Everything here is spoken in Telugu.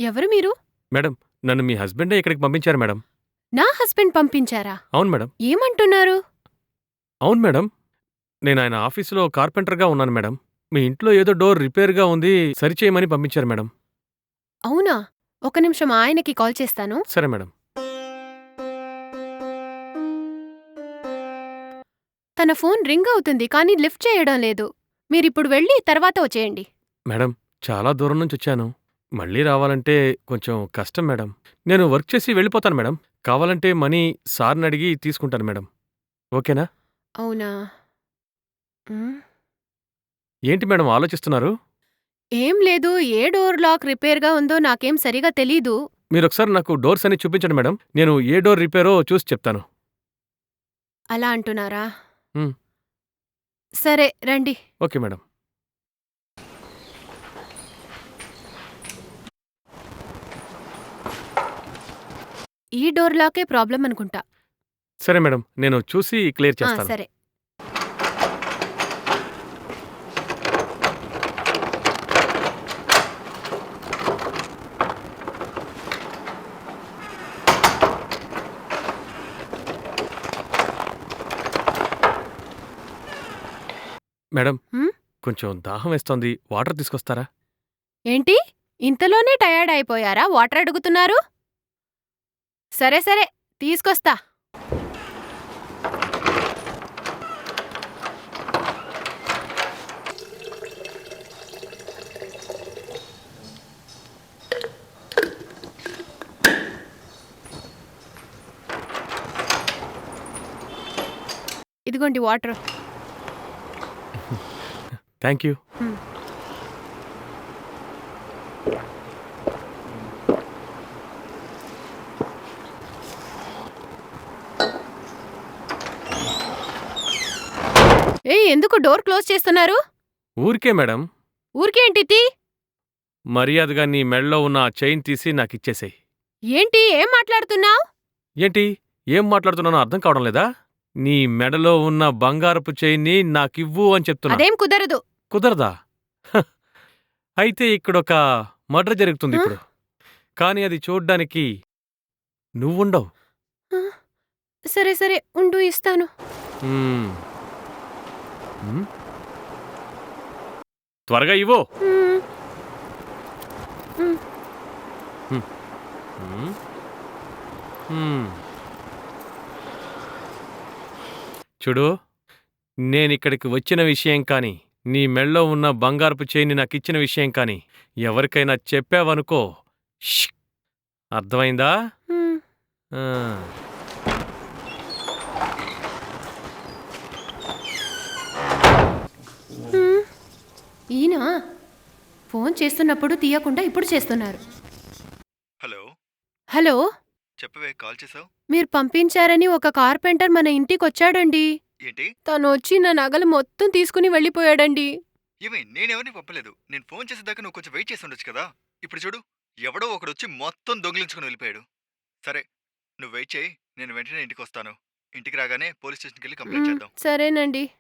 ఎవరు మీరు? మేడం, నన్ను మీ హస్బెండే ఇక్కడికి పంపించారు మేడం. నా హస్బెండ్ పంపించారా? అవును మేడం. ఏమంటున్నారు? అవును మేడం. నేను ఆయన ఆఫీసులో కార్పెంటర్‌గా ఉన్నాను మేడం. మీ ఇంట్లో ఏదో డోర్ రిపేర్‌గా ఉంది, సరిచేయమని పంపించారు మేడం. అవునా? ఒక నిమిషం ఆయనకి కాల్ చేస్తాను. సరే మేడం. తన ఫోన్ రింగ్ అవుతుంది కానీ లిఫ్ట్ చేయడం లేదు. మీరిప్పుడు వెళ్ళి తర్వాత వచ్చేయండి. మేడం, చాలా దూరం నుంచొచ్చాను. మళ్ళీ రావాలంటే కొంచెం కష్టం మేడం. నేను వర్క్ చేసి వెళ్ళిపోతాను మేడం. కావాలంటే మనీ సార్‌నడిగి తీసుకుంటాను మేడం. ఓకేనా? అవునా? హ్మ్. ఏంటి మేడం ఆలోచిస్తున్నారు? ఏం లేదు. ఏ డోర్ లాక్ రిపేర్‌గా ఉందో నాకేం సరిగా తెలీదు. మీరొకసారి నాకు డోర్స్ అన్ని చూపించండి మేడం. నేను ఏ డోర్ రిపేరో చూసి చెప్తాను. అలా అంటున్నారా? హ్మ్. సరే రండి. Okay madam. ఈ డోర్ లాకే ప్రాబ్లమ్ అనుకుంటా. సరే మేడం. నేను చూసి క్లియర్ చేస్తాను. సరే. మేడం, హ్మ్? కొంచెం దాహం వేస్తోంది. వాటర్ తీసుకొస్తారా? ఏంటి? ఇంతలోనే టయర్డ్ అయిపోయారా? వాటర్ అడుగుతున్నారు? సరే తీసుకొస్తా. ఇదిగోండి వాటర్. Thank you. హ్మ్. ఎందుకు డోర్ క్లోజ్ చేస్తున్నారు? ఊరికే మేడం. ఊరికేంటి తీ? మర్యాదగా నీ మెడలో ఉన్న ఆ చైన్ తీసి నాకిచ్చేసేయ్. ఏంటి ఏం మాట్లాడుతున్నావ్? ఏంటి? ఏం మాట్లాడుతున్నానో అర్థం కావడం లేదా? నీ మెడలో ఉన్న బంగారపు చైన్ని నాకివ్వు అని చెప్తున్నా. అదేం కుదరదు. కుదరదా? హ! అయితే ఇక్కడొక మర్డర్ ఆ? జరుగుతుందిప్పుడు. కానీ అది చూడ్డానికి నువ్వుండవు. ఆ, సరే ఉండు ఇస్తాను. హ్మ్. హ్మ్? త్వరగా ఇవ్వు. హ్మ్. హ్మ్. హ్మ్. హ్మ్. హ్మ్. చూడు, నేనిక్కడికి వచ్చిన విషయం కానీ, నీ మెడలో ఉన్న బంగారపు చైన్ని నాకిచ్చిన విషయం కానీ, ఎవరికైనా చెప్పావనుకో ష్ అర్థమైందా? హ్మ్. ఆ! హ్మ్. ఈయన ఫోన్ చేస్తున్నప్పుడు తీయకుండా ఇప్పుడు చేస్తున్నారు. హలో. హలో, చెప్పవే కాల్ చేసావు? మీరు పంపించారని ఒక కార్పెంటర్ మన ఇంటికొచ్చాడండి. ఏంటి? తనొచ్చి నా నగలు మొత్తం తీసుకుని వెళ్ళిపోయాడండి. ఏమి నేనెవరిని పంపలేదు. నేను ఫోన్ చేసేదాకా నువ్వు కొంచెం వెయిట్ చేసి ఉండొచ్చు కదా. ఇప్పుడు చూడు, ఎవడో ఒకడొచ్చి మొత్తం దొంగిలించుకుని వెళ్ళిపోయాడు. సరే, నువ్వు వెయిట్ చేయి. నేను వెంటనే ఇంటికి వస్తాను. ఇంటికి రాగానే పోలీస్ స్టేషన్కి వెళ్ళి కంప్లైంట్ చేద్దాం. సరేనండి.